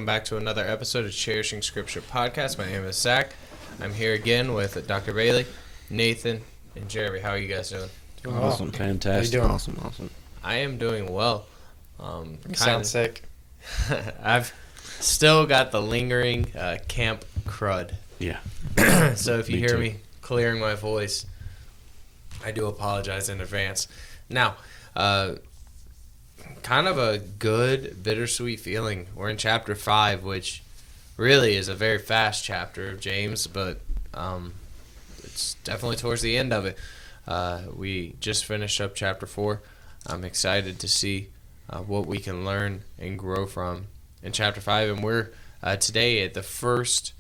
welcome back to another episode of Cherishing Scripture Podcast. My name is Zach. I'm here again with Dr. Bailey, Nathan, and Jeremy. How are you guys doing? Doing awesome. Fantastic. How you doing? Awesome. I am doing well. You sound sick. I've still got the lingering camp crud. Yeah. So if you hear me clearing my voice, I do apologize in advance. Now, kind of a good, bittersweet feeling. We're in chapter 5, which really is a very fast chapter of James, but it's definitely towards the end of it. We just finished up chapter 4. I'm excited to see what we can learn and grow from in chapter 5, and we're today at the first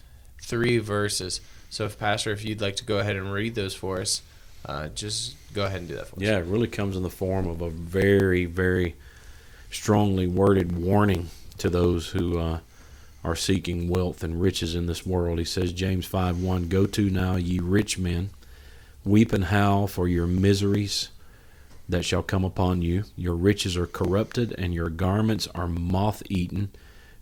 3 verses. So if you'd like to go ahead and read those for us, just go ahead and do that for us. Yeah, it really comes in the form of a very, very strongly worded warning to those who are seeking wealth and riches in this world. He says, James 5:1, "Go to now, ye rich men, weep and howl for your miseries that shall come upon you. Your riches are corrupted, and your garments are moth-eaten.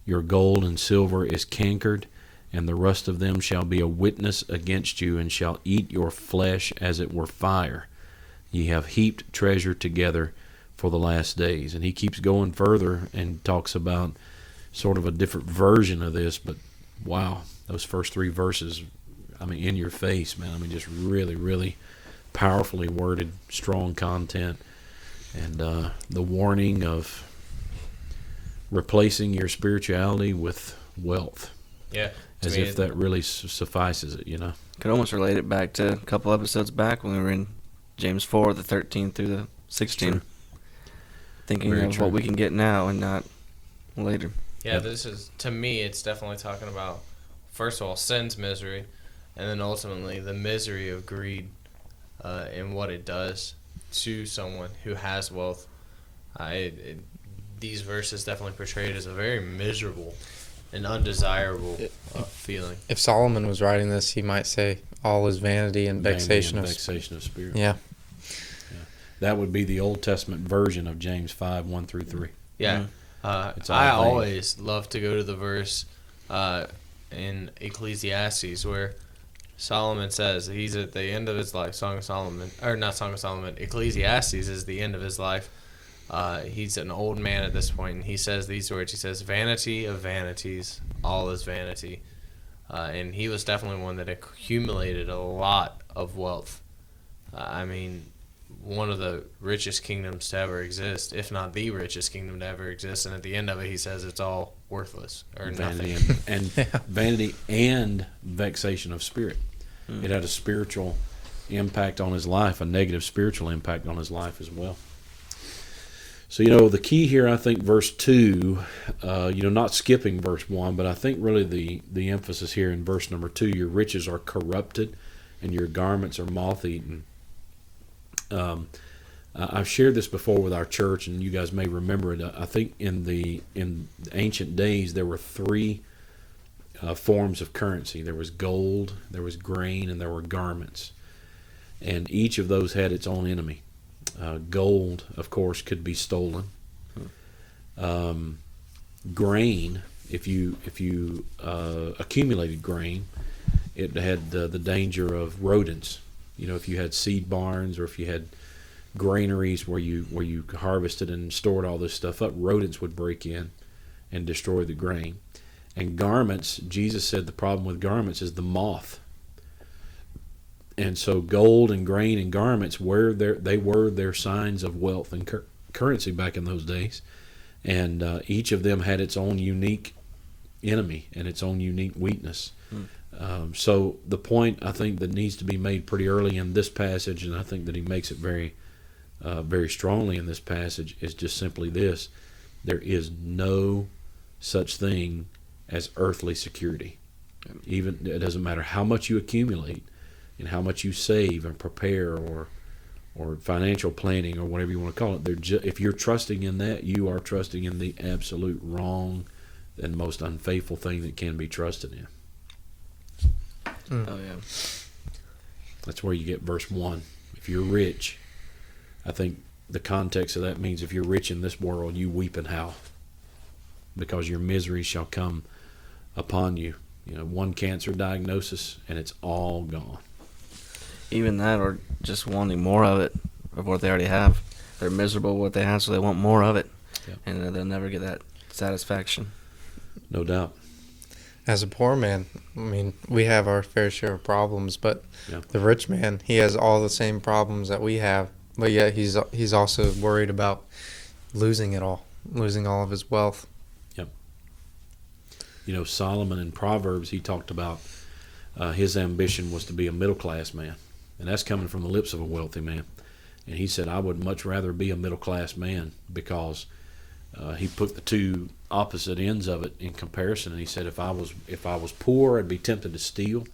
Your gold and silver is cankered, and the rust of them shall be a witness against you, and shall eat your flesh as it were fire. Ye have heaped treasure together for the last days." And he keeps going further and talks about sort of a different version of this, but wow, those first 3 verses, in your face, man. Just really, really powerfully worded, strong content, and the warning of replacing your spirituality with wealth. Yeah. As if that really suffices it, Could almost relate it back to a couple episodes back when we were in James 4, the 13 through the 16. True. Thinking Very of true. what we can get now and not later. Yeah, this is, to me, it's definitely talking about, first of all, sin's misery, and then ultimately the misery of greed and what it does to someone who has wealth. These verses definitely portray it as a very miserable and undesirable feeling. If Solomon was writing this, he might say, all is vanity and vexation of spirit. Yeah. That would be the Old Testament version of James 5:1-3. Yeah. I always love to go to the verse in Ecclesiastes where Solomon says he's at the end of his life. Ecclesiastes is the end of his life. He's an old man at this point, and he says these words. He says, "Vanity of vanities, all is vanity." And he was definitely one that accumulated a lot of wealth. One of the richest kingdoms to ever exist, if not the richest kingdom to ever exist. And at the end of it, he says it's all worthless or Vanity nothing. and vanity and vexation of spirit. It had a spiritual impact on his life, a negative spiritual impact on his life as well. So, the key here, I think, verse 2, not skipping verse 1, but I think really the emphasis here in verse number 2, your riches are corrupted and your garments are moth-eaten. I've shared this before with our church, and you guys may remember it. I think in ancient days, there were 3 forms of currency. There was gold, there was grain, and there were garments. And each of those had its own enemy. Gold, of course, could be stolen. Grain, if you accumulated grain, it had the danger of rodents. If you had seed barns or if you had granaries where you harvested and stored all this stuff up, rodents would break in and destroy the grain. And garments, Jesus said the problem with garments is the moth. And so gold and grain and garments were their signs of wealth and currency back in those days. And each of them had its own unique enemy and its own unique weakness. So the point I think that needs to be made pretty early in this passage, and I think that he makes it very, very strongly in this passage, is just simply this: there is no such thing as earthly security. Even it doesn't matter how much you accumulate and how much you save and prepare or financial planning or whatever you want to call it. If you're trusting in that, you are trusting in the absolute wrong and most unfaithful thing that can be trusted in. Oh, yeah. That's where you get verse 1. If you're rich, I think the context of that means if you're rich in this world, you weep and howl. because your misery shall come upon you. You know, one cancer diagnosis, and it's all gone. Even that, or just wanting more of it, of what they already have. They're miserable with what they have, so they want more of it. Yep. And they'll never get that satisfaction. No doubt. As a poor man, I mean, we have our fair share of problems, but Yeah. the rich man, he has all the same problems that we have, but yet he's also worried about losing it all, losing all of his wealth. You know, Solomon in Proverbs, he talked about his ambition was to be a middle-class man. And that's coming from the lips of a wealthy man. And he said, I would much rather be a middle-class man, because he put the two opposite ends of it in comparison. And he said, if I was poor, I'd be tempted to steal.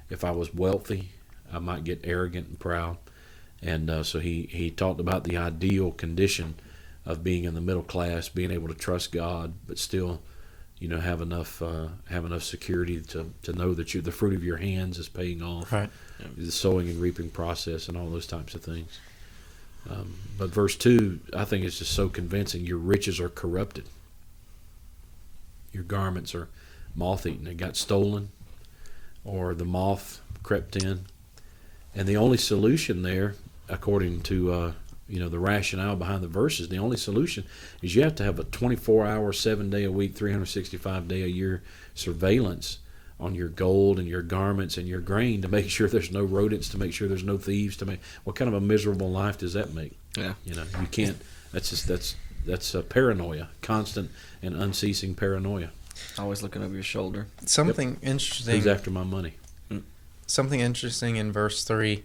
If I was wealthy, I might get arrogant and proud. And so he talked about the ideal condition of being in the middle class, being able to trust God, but still, you know, have enough security to know that the fruit of your hands is paying off. Right. The sowing and reaping process and all those types of things. But verse 2, I think it's just so convincing. Your riches are corrupted. Your garments are moth-eaten. They got stolen, or the moth crept in. And the only solution there, according to the rationale behind the verses, the only solution is you have to have a 24-hour, 7-day-a-week, 365-day-a-year surveillance on your gold and your garments and your grain to make sure there's no rodents, to make sure there's no thieves. What kind of a miserable life does that make? Yeah. You know, you can't. That's a paranoia, constant and unceasing paranoia. Always looking over your shoulder. Something interesting. Who's after my money? Something interesting in verse 3.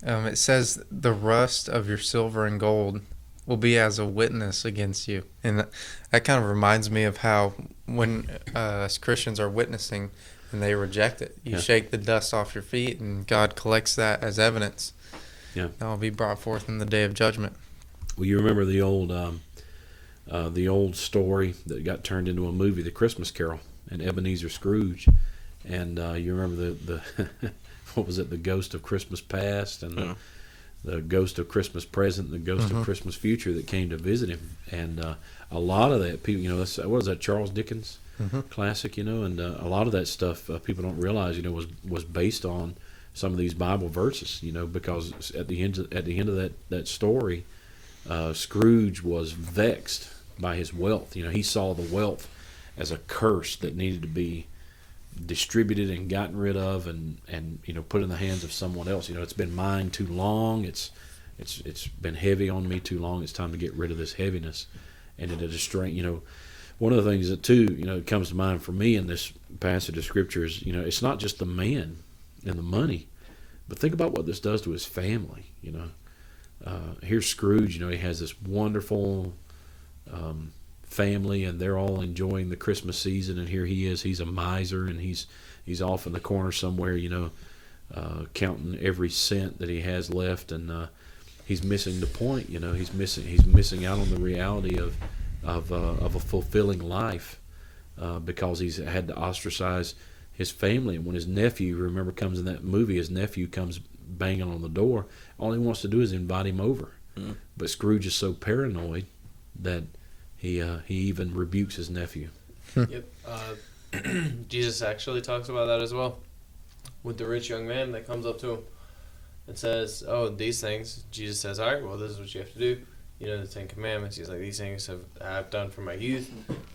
It says, the rust of your silver and gold will be as a witness against you. And that kind of reminds me of how when as Christians are witnessing and they reject it, you shake the dust off your feet and God collects that as evidence. Yeah. That will be brought forth in the day of judgment. Well, you remember the old story that got turned into a movie, The Christmas Carol, and Ebenezer Scrooge. And you remember the what was it, the ghost of Christmas past and the ghost of Christmas present and the ghost of Christmas future that came to visit him. And a lot of that, people, what is that, Charles Dickens classic, and a lot of that stuff people don't realize, was based on some of these Bible verses, because at the end of that story, Scrooge was vexed by his wealth. He saw the wealth as a curse that needed to be distributed and gotten rid of and put in the hands of someone else. It's been mine too long. It's been heavy on me too long. It's time to get rid of this heaviness. And it is strength. One of the things that too, comes to mind for me in this passage of scripture is, it's not just the man and the money, but think about what this does to his family. Here's Scrooge. He has this wonderful family, and they're all enjoying the Christmas season, and here he is. He's a miser, and he's off in the corner somewhere, counting every cent that he has left, and he's missing the point. He's missing out on the reality of a fulfilling life because he's had to ostracize his family. And when his nephew, remember, comes in that movie, his nephew comes banging on the door. All he wants to do is invite him over, but Scrooge is so paranoid that he even rebukes his nephew. Yep. Jesus actually talks about that as well. With the rich young man that comes up to him and says, "Oh, these things." Jesus says, "All right, well, this is what you have to do. The 10 Commandments." He's like, "These things I've done from my youth."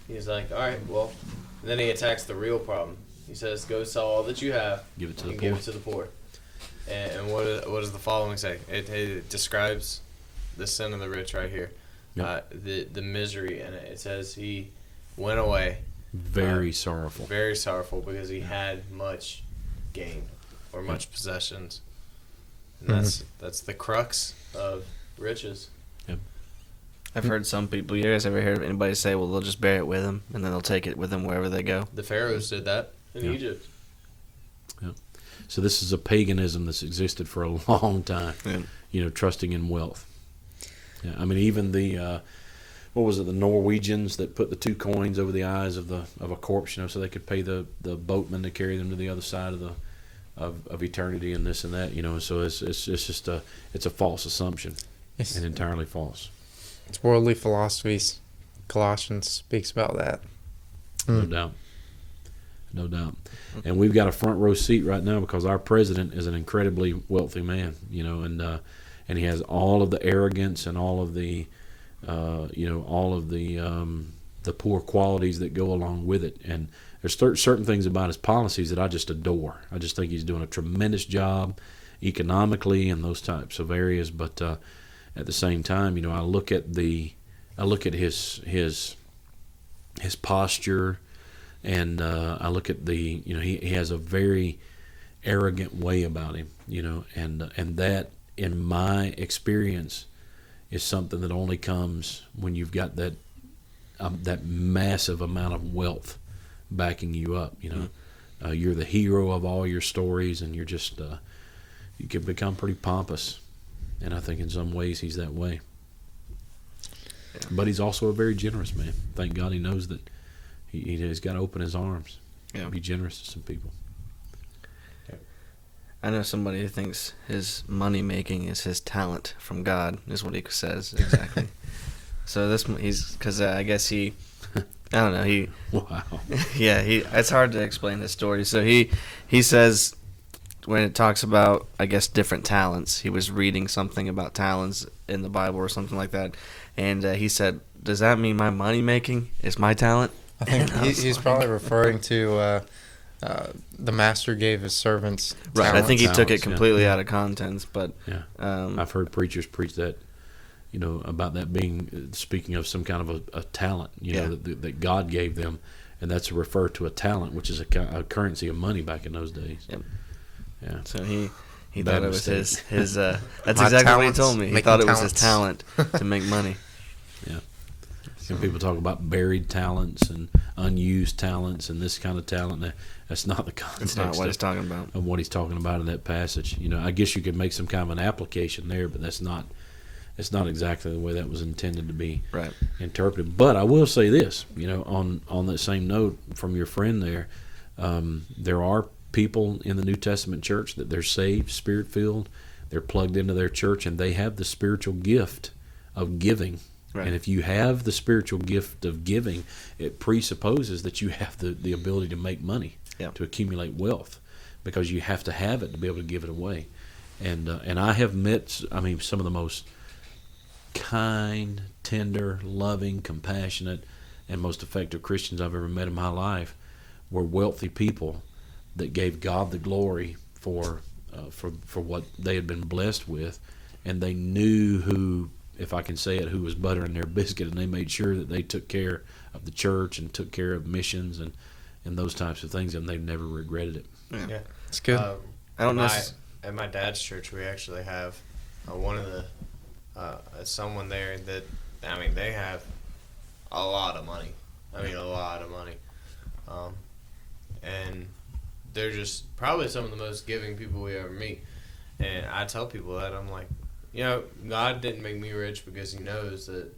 He's like, "All right, well." And then he attacks the real problem. He says, "Go sell all that you have, give it to the poor." And what does the following say? It describes the sin of the rich right here. Yep. The misery in it. It says he went away very sorrowful because he had much gain or much possessions, and that's the crux of riches. Yep. I've heard some people. You guys ever heard anybody say, "Well, they'll just bear it with them, and then they'll take it with them wherever they go"? The pharaohs did that in Egypt. Yep. So this is a paganism that's existed for a long time. Trusting in wealth. Yeah, I mean, even the what was it? The Norwegians that put the 2 coins over the eyes of a corpse, so they could pay the boatman to carry them to the other side of eternity and this and that, So it's just a false assumption, and entirely false. It's worldly philosophies Colossians speaks about that. No doubt. No doubt. And we've got a front row seat right now because our president is an incredibly wealthy man, and he has all of the arrogance and all of the, all of the poor qualities that go along with it. And there's certain things about his policies that I just adore. I just think he's doing a tremendous job economically in those types of areas. But at the same time, I look at his posture, and I look at he has a very arrogant way about him, and that, in my experience, is something that only comes when you've got that massive amount of wealth backing you up. You're the hero of all your stories, and you're just you can become pretty pompous, and I think in some ways he's that way. Yeah. But he's also a very generous man. Thank God he knows that he's got to open his arms, and be generous to some people. I know somebody who thinks his money making is his talent from God, is what he says exactly. So because I guess I don't know, wow. Yeah, it's hard to explain this story. So he says, when it talks about, I guess, different talents, he was reading something about talents in the Bible or something like that, and he said, does that mean my money making is my talent? I think he's probably referring to the master gave his servants talents. Right, I think he took it completely out of context, but I've heard preachers preach that, about that being, speaking of some kind of a talent, that God gave them, and that's referred to a talent, which is a currency of money back in those days. Yep. Yeah. So he thought it was his that's My exactly what he told me. He making thought it was his talents. talent to make money. Yeah. And people talk about buried talents and unused talents and this kind of talent. That's not the context. It's not what he's talking about. Of what he's talking about in that passage. I guess you could make some kind of an application there, but that's not. It's not exactly the way that was intended to be interpreted. But I will say this, on that same note from your friend there, there are people in the New Testament church that they're saved, Spirit-filled, they're plugged into their church, and they have the spiritual gift of giving. Right. And if you have the spiritual gift of giving, it presupposes that you have the ability to make money, to accumulate wealth, because you have to have it to be able to give it away. And I have met, some of the most kind, tender, loving, compassionate, and most effective Christians I've ever met in my life were wealthy people that gave God the glory for what they had been blessed with, and they knew who, if I can say it, who was buttering their biscuit, and they made sure that they took care of the church and took care of missions and those types of things, and they've never regretted it. Yeah. It's good. I don't know. At my dad's church, we actually have one of the someone there that, they have a lot of money. A lot of money. And they're just probably some of the most giving people we ever meet. And I tell people that, I'm like, God didn't make me rich because he knows that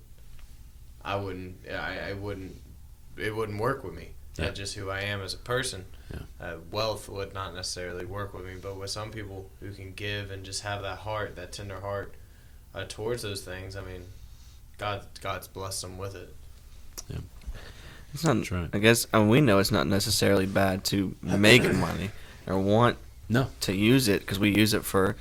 it wouldn't work with me. Yeah. That's just who I am as a person. Yeah. Wealth would not necessarily work with me, but with some people who can give and just have that heart, that tender heart towards those things, God's blessed them with it. Yeah. It's not. That's right. I guess we know it's not necessarily bad to make money or want to use it, because we use it for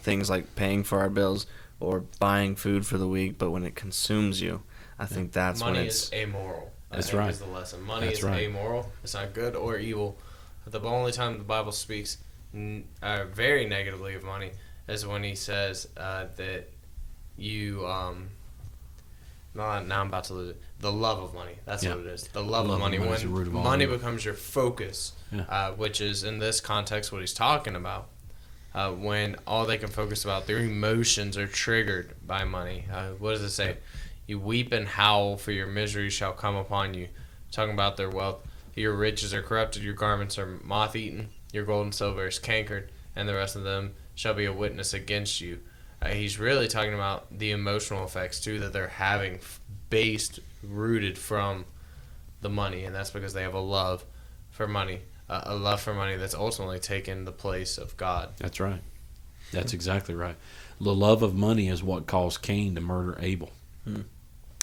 things like paying for our bills or buying food for the week. But when it consumes you, I think that's money when it's amoral. That's right. Is the lesson. Money is amoral. It's not good or evil. The only time the Bible speaks very negatively of money is when he says that you now I'm about to lose it. The love of money. That's what it is. The love of money. When money becomes your focus, which is in this context what he's talking about. When all they can focus about, their emotions are triggered by money. What does it say? You weep and howl, for your misery shall come upon you. Talking about their wealth. Your riches are corrupted, your garments are moth-eaten, your gold and silver is cankered, and the rest of them shall be a witness against you. He's really talking about the emotional effects, too, that they're having rooted from the money, and that's because they have a love for money. A love for money that's ultimately taken the place of God. That's right. That's exactly right. The love of money is what caused Cain to murder Abel.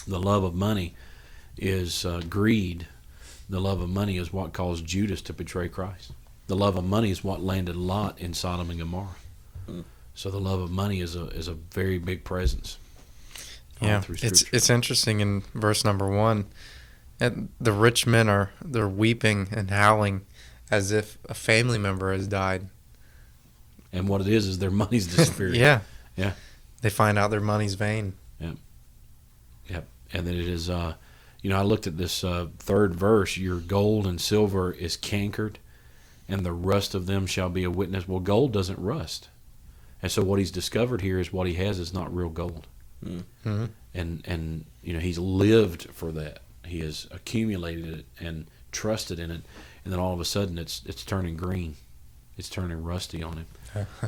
The love of money is greed. The love of money is what caused Judas to betray Christ. The love of money is what landed Lot in Sodom and Gomorrah. So the love of money is a very big presence. Yeah, it's interesting in verse number 1. And the rich men they're weeping and howling as if a family member has died. And what it is their money's disappeared. Yeah. They find out their money's vain. Yep. And then it is, I looked at this third verse. Your gold and silver is cankered, and the rust of them shall be a witness. Well, gold doesn't rust. And so what he's discovered here is what he has is not real gold. Mm-hmm. And he's lived for that. He has accumulated it and trusted in it, and then all of a sudden it's turning green. It's turning rusty on him.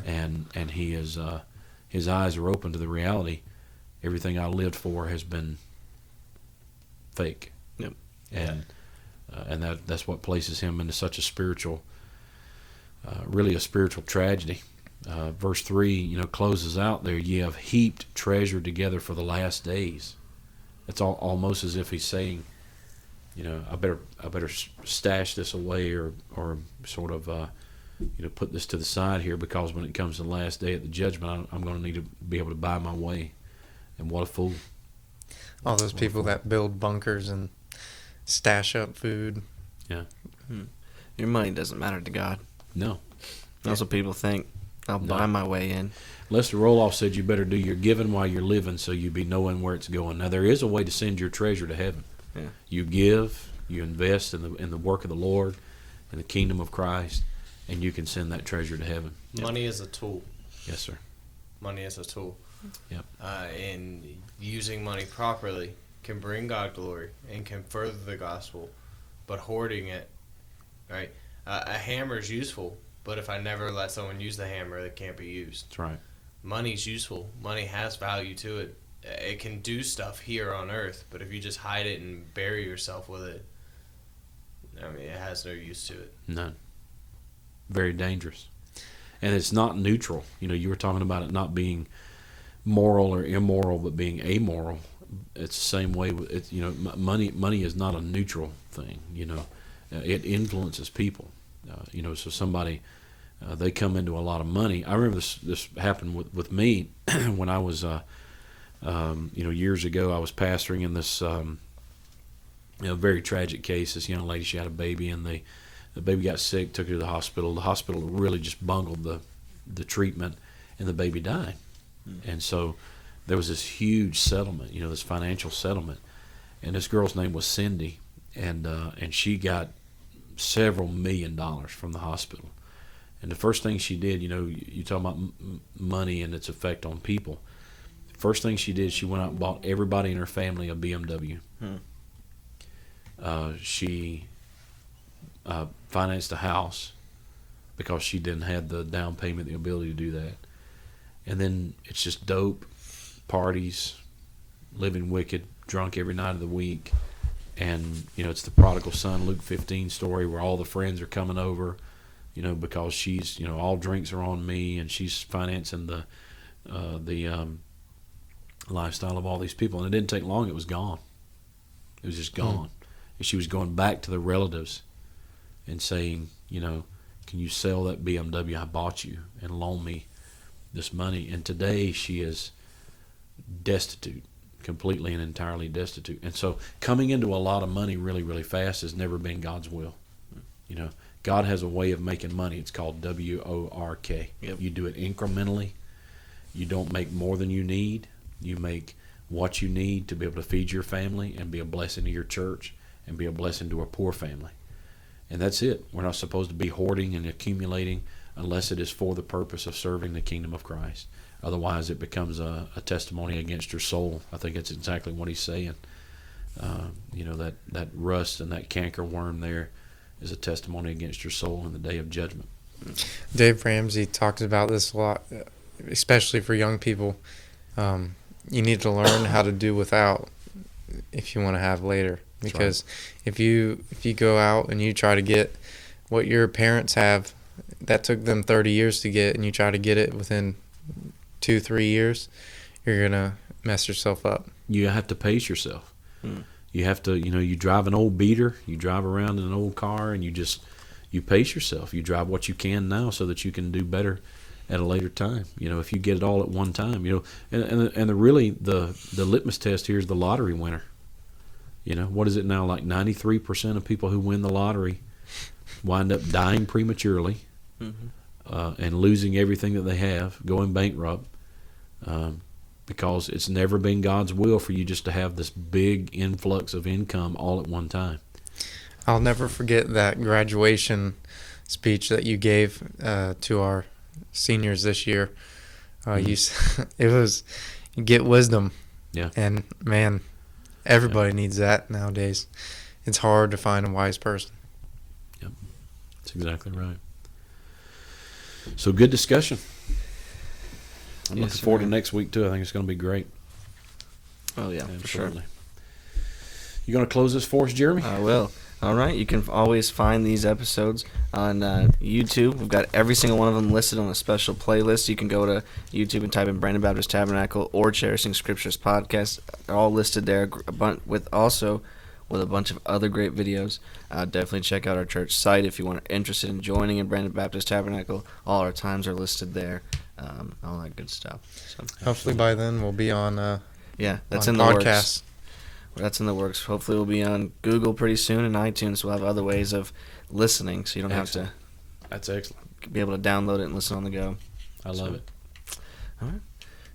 and he is his eyes are open to the reality. Everything I lived for has been fake. Yep. And that's what places him into such a spiritual, really a spiritual tragedy. Verse 3, closes out there. Ye have heaped treasure together for the last days. It's almost as if he's saying, I better stash this away or sort of put this to the side here, because when it comes to the last day at the judgment, I'm going to need to be able to buy my way. And what a fool! All those people that build bunkers and stash up food. Yeah. Your money doesn't matter to God. No. That's what people think. I'll buy my way in. Lester Roloff said you better do your giving while you're living, so you be knowing where it's going. Now, there is a way to send your treasure to heaven. Yeah. You give, you invest in the work of the Lord, in the kingdom of Christ, and you can send that treasure to heaven. Money is a tool. Yes, sir. Money is a tool. Yep. And using money properly can bring God glory and can further the gospel, but hoarding it, right? A hammer is useful, but if I never let someone use the hammer, it can't be used. That's right. Money's useful. Money has value to it. It can do stuff here on earth, but if you just hide it and bury yourself with it, it has no use to it. None. Very dangerous. And it's not neutral. You were talking about it not being moral or immoral, but being amoral. It's the same way with it. Money is not a neutral thing. It influences people. So somebody they come into a lot of money. I remember this happened with me when I was years ago. I was pastoring in this very tragic case. This young lady, she had a baby, and the baby got sick, took her to the hospital. The hospital really just bungled the treatment, and the baby died. And so there was this huge settlement, this financial settlement. And this girl's name was Cindy, and she got several $1 million from the hospital. And the first thing she did, you talk about money and its effect on people. First thing she did, she went out and bought everybody in her family a BMW. She financed a house because she didn't have the down payment, the ability to do that. And then it's just dope, parties, living wicked, drunk every night of the week. And, it's the prodigal son, Luke 15 story, where all the friends are coming over, because she's, all drinks are on me, and she's financing the lifestyle of all these people. And it didn't take long, it was gone. It was just gone. And she was going back to the relatives and saying, can you sell that BMW I bought you and loan me this money? And today she is destitute, completely and entirely destitute. And so coming into a lot of money really, really fast has never been God's will. God has a way of making money. It's called WORK. Yep. You do it incrementally. You don't make more than you need. You make what you need to be able to feed your family and be a blessing to your church and be a blessing to a poor family. And that's it. We're not supposed to be hoarding and accumulating unless it is for the purpose of serving the kingdom of Christ. Otherwise, it becomes a testimony against your soul. I think that's exactly what he's saying. That rust and that canker worm there is a testimony against your soul in the day of judgment. Dave Ramsey talks about this a lot, especially for young people. You need to learn how to do without if you want to have later. Because if you go out and you try to get what your parents have, that took them 30 years to get, and you try to get it within 2-3 years, you're going to mess yourself up. You have to pace yourself. You have to, you drive an old beater, you drive around in an old car, and you pace yourself. You drive what you can now so that you can do better at a later time. If you get it all at one time, and the litmus test here is the lottery winner. What is it now? Like 93% of people who win the lottery wind up dying prematurely, and losing everything that they have, going bankrupt, because it's never been God's will for you just to have this big influx of income all at one time. I'll never forget that graduation speech that you gave to our seniors this year. It was, you get wisdom. Yeah. And man, everybody needs that nowadays. It's hard to find a wise person. Yep. That's exactly right. So good discussion. I'm looking forward to next week too. I think it's going to be great. Oh yeah, for sure. You going to close this for us, Jeremy? I will. All right. You can always find these episodes on YouTube. We've got every single one of them listed on a special playlist. You can go to YouTube and type in Brandon Baptist Tabernacle or Cherishing Scriptures Podcast. They're all listed there, with a bunch of other great videos. Definitely check out our church site if you are interested in joining in Brandon Baptist Tabernacle. All our times are listed there. All that good stuff. So, hopefully by then we'll be on. That's on in the podcasts. works. That's in the works. Hopefully we'll be on Google pretty soon, and iTunes. We'll have other ways of listening, so you don't have to. That's excellent. Be able to download it and listen on the go. I love it. All right.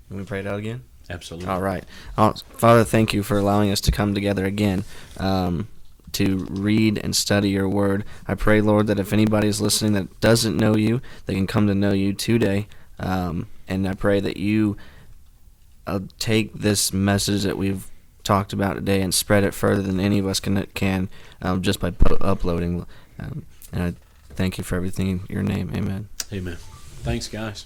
Can we pray it out again? Absolutely. All right. Father, thank you for allowing us to come together again to read and study your word. I pray, Lord, that if anybody is listening that doesn't know you, they can come to know you today. And I pray that you take this message that we've talked about today and spread it further than any of us can just by uploading. And I thank you for everything in your name. Amen. Amen. Thanks, guys.